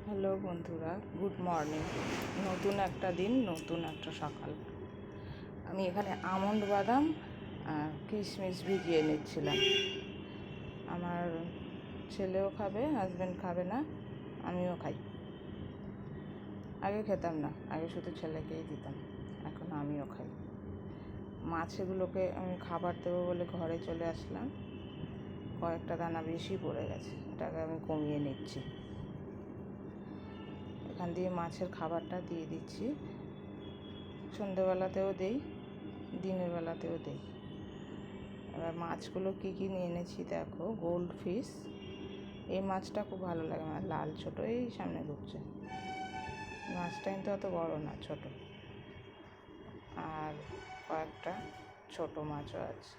Hello বন্ধুরা, good morning. নতুন একটা দিন, নতুন একটা সকাল। আমি এখানে আমন্ড বাদাম আর কিশমিশ ভিজিয়ে নিচ্ছিলাম। আমার ছেলেও খাবে, হাজব্যান্ড খাবে না, আমিও খাই। আগে খেতাম না, আগে শুধু ছেলেকেই দিতাম, এখন আমিও খাই। মাছগুলোকে আমি খাবার দেবো বলে ঘরে চলে আসলাম। কয়েকটা দানা বেশি পড়ে গেছে, এটাকে আমি কমিয়ে নিচ্ছি। এখান দিয়ে মাছের খাবারটা দিয়ে দিচ্ছি। সন্ধেবেলাতেও দেই, দিনের বেলাতেও দেই। এবার মাছগুলো কী কী নিয়ে এনেছি দেখো। গোল্ড ফিশ, এই মাছটা খুব ভালো লাগে আমার, লাল ছোটো, এই সামনে ঢুকছে। মাছটা কিন্তু অত বড় না, ছোট। আর কয়েকটা ছোট মাছও আছে।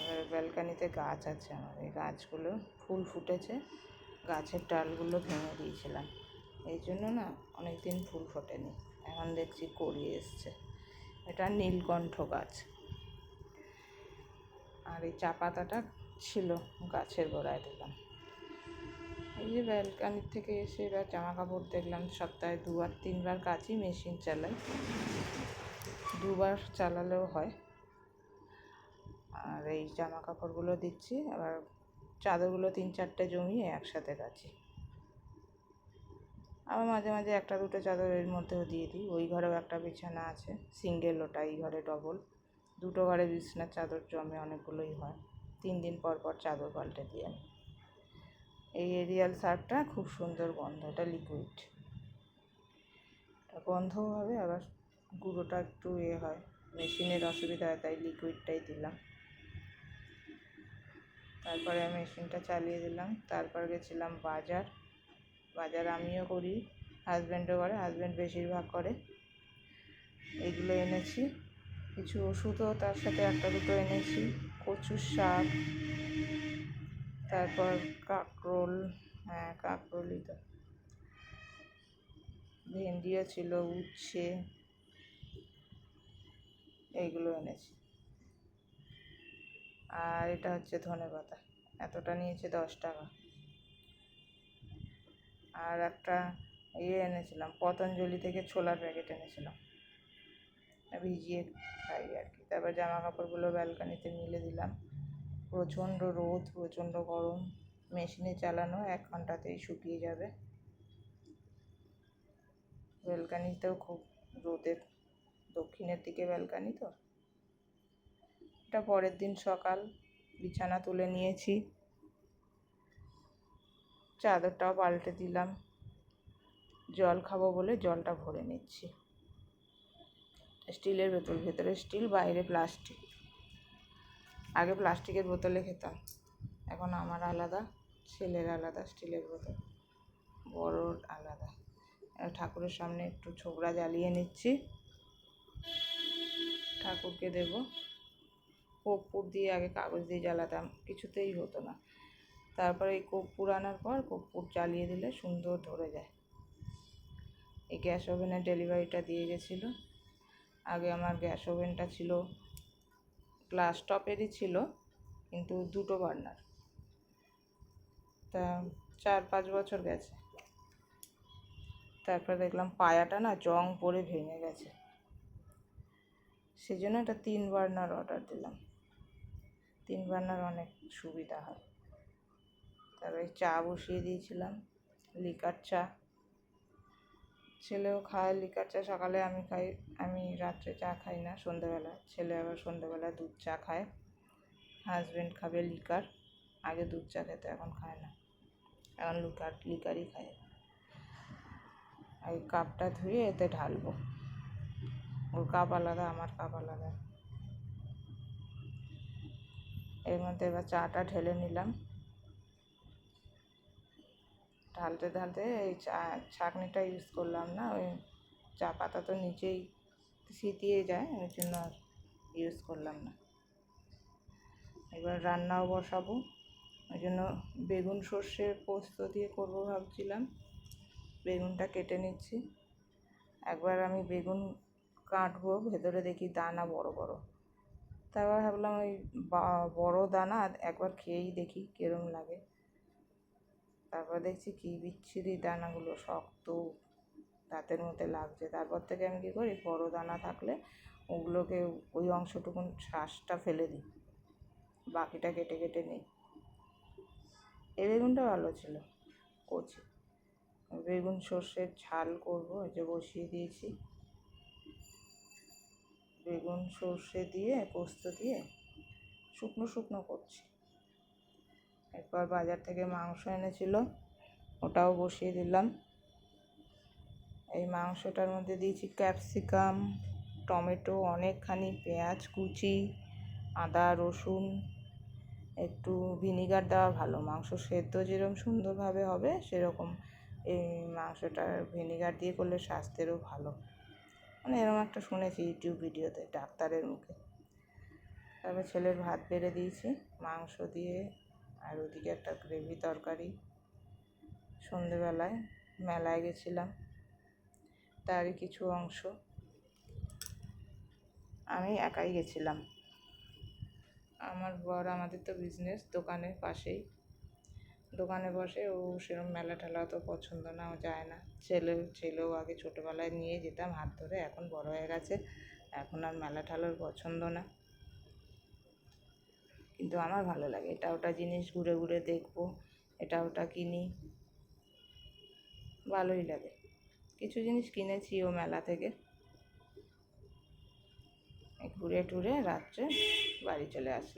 এবার ব্যালকানিতে গাছ আছে আমার, এই গাছগুলো ফুল ফুটেছে, গাছের ডালগুলো ভেঙে দিয়েছিলাম, এই জন্য না অনেক দিন ফুল ফোটেনি, এখন দেখছি কড়ি এসছে। এটা নীলকণ্ঠ গাছ। আর এই চা পাতাটা ছিল গাছের গোড়ায় দিলাম। এই যে ব্যালকানির থেকে এসে এবার জামা কাপড় দেখলাম, সপ্তাহে 2-3 বার কাচি, মেশিন চালাই, 2বার চালালেও হয়। আর এই জামা কাপড়গুলো দিচ্ছি, আবার চাদরগুলো 3-4টে জমিয়ে একসাথে কাচি। আবার মাঝে মাঝে 1-2টো চাদর এর মধ্যেও দিয়ে দিই। ওই ঘরেও একটা বিছানা আছে, সিঙ্গেল, ওটা এই ঘরে ডবল। 2টো ঘরে বিছানার চাদর জমে অনেকগুলোই হয়, 3 দিন পর পর চাদর পাল্টে দিই আমি। এই এরিয়াল সার্ফটা খুব সুন্দর গন্ধ, এটা লিকুইড, গন্ধও হবে, আবার গুঁড়োটা একটু হয়, মেশিনের অসুবিধা হয়, তাই লিকুইডটাই দিলাম। তারপরে মেশিনটা চালিয়ে দিলাম। তারপর গেছিলাম বাজার আমিও করি, হাজব্যান্ডও করে, হাজব্যান্ড বেশিরভাগ করে। এগুলো এনেছি, কিছু ওষুধও তার সাথে 1-2টো এনেছি, কচুর শাক, তারপর কাঁকরোল, কাঁকরোলই তো, ভেন্ডিও ছিল, উচ্ছে, এইগুলো এনেছি। আর এটা হচ্ছে ধনেপাতা, এতটা নিয়েছে 10 টাকা। আর একটা এনেছিলাম, পতঞ্জলি থেকে ছোলার প্যাকেট এনেছিলাম, ভিজিয়ে খাই আর কি। তারপর জামা কাপড়গুলো ব্যালকানিতে মিলে দিলাম। প্রচণ্ড রোদ, প্রচণ্ড গরম, মেশিনে চালানো 1 ঘন্টাতেই শুকিয়ে যাবে। ব্যালকানিতেও খুব রোদের, দক্ষিণের দিকে ব্যালকানি তো। এটা পরের দিন সকাল, বিছানা তুলে নিয়েছি, চাদরটাও পাল্টে দিলাম। জল খাবো বলে জলটা ভরে নিচ্ছি। স্টিলের বোতল, ভেতরে স্টিল, বাইরে প্লাস্টিক। আগে প্লাস্টিকের বোতলে খেতাম, এখন আমার আলাদা, ছেলের আলাদা স্টিলের বোতল, বড়োর আলাদা। ঠাকুরের সামনে একটু ছোবড়া জ্বালিয়ে নিচ্ছি, ঠাকুরকে দেব। কর্পূর দিয়ে, আগে কাগজ দিয়ে জ্বালাতাম, কিছুতেই হতো না। তারপরে এই কর্পূর আনার পর কর্পূর জ্বালিয়ে দিলে সুন্দর ধরে যায়। এই গ্যাস ওভেনের ডেলিভারিটা দিয়ে গেছিলো। আগে আমার গ্যাস ওভেনটা ছিল গ্লাস টপেরই ছিল, কিন্তু 2টো বার্নার, তা 4-5 বছর গেছে। তারপর দেখলাম পায়াটা না জং পড়ে ভেঙে গেছে, সেই জন্য এটা 3 বার্নার অর্ডার দিলাম। 3 বার্নার অনেক সুবিধা হয়। তারপরে চা বসিয়ে দিয়েছিলাম, লিকার চা। ছেলেও খায় লিকার চা, সকালে আমি খাই, আমি রাত্রে চা খাই না, সন্ধেবেলায়। ছেলে আবার সন্ধেবেলায় দুধ চা খায়, হাজব্যান্ড খাবে লিকার। আগে দুধ চা খেতে, এখন খায় না, এখন লিকারই খায়। এই কাপটা ধুয়ে এতে ঢালবো, ওর কাপ আলাদা, আমার কাপ আলাদা। এর মধ্যে এবার চাটা ঢেলে নিলাম। ঢালতে ঢালতে এই ছাঁকনিটা ইউজ করলাম না, ওই চা পাতা তো নিচেই সিটিয়ে যায়, ওই জন্য আর ইউজ করলাম না। এবার রান্নাও বসাবো, ওই জন্য বেগুন সর্ষে পোস্ত দিয়ে করবো ভাবছিলাম। বেগুনটা কেটে নিচ্ছি। একবার আমি বেগুন কাটবো, ভেতরে দেখি দানা বড় বড়, তারপর ভাবলাম ওই বড় দানা একবার খেয়েই দেখি কীরকম লাগে। তারপর দেখছি কি বিচ্ছিরি দানাগুলো শক্ত, দাঁতের মধ্যে লাগছে। তারপর থেকে আমি কী করি, বড় দানা থাকলে ওগুলোকে ওই অংশটুকুন শ্বাসটা ফেলে দিই, বাকিটা কেটে কেটে নিই। এই বেগুনটা ভালো ছিল, কচি। বেগুন সর্ষের ঝাল করবো, এই যে বসিয়ে দিয়েছি। বেগুন সর্ষে দিয়ে পোস্ত দিয়ে শুকনো শুকনো করছি। এরপর বাজার থেকে মাংস এনেছিল, ওটাও বসিয়ে দিলাম। এই মাংসটার মধ্যে দিয়েছি ক্যাপসিকাম, টমেটো অনেকখানি, পেঁয়াজ কুচি, আদা রসুন, একটু ভিনিগার দেওয়া ভালো। মাংস সেদ্ধ যেরকম সুন্দরভাবে হবে সেরকম এই মাংসটা ভিনিগার দিয়ে করলে স্বাস্থ্যেরও ভালো, মানে এরকম একটা শুনেছি ইউটিউব ভিডিওতে ডাক্তারের মুখে। তারপর ছেলের ভাত বেড়ে দিয়েছি মাংস দিয়ে, আর ওদিকে একটা গ্রেভি তরকারি। সন্ধেবেলায় মেলায় গেছিলাম, তারই কিছু অংশ। আমি একাই গেছিলাম। আমার বর, আমাদের তো বিজনেস, দোকানের পাশেই দোকানে বসে। ও সেরকম মেলা টেলা তো পছন্দ না, ও যায় না। ছেলেও আগে ছোটোবেলায় নিয়ে যেতাম হাত ধরে, এখন বড় হয়ে গেছে, এখন আর মেলা ঠেলার পছন্দ না। কিন্তু আমার ভালো লাগে, এটা ওটা জিনিস ঘুরে ঘুরে দেখবো, এটা ওটা কিনি, ভালোই লাগে। কিছু জিনিস কিনেছিও মেলা থেকে। ঘুরে টুরে রাত্রে বাড়ি চলে আসলাম।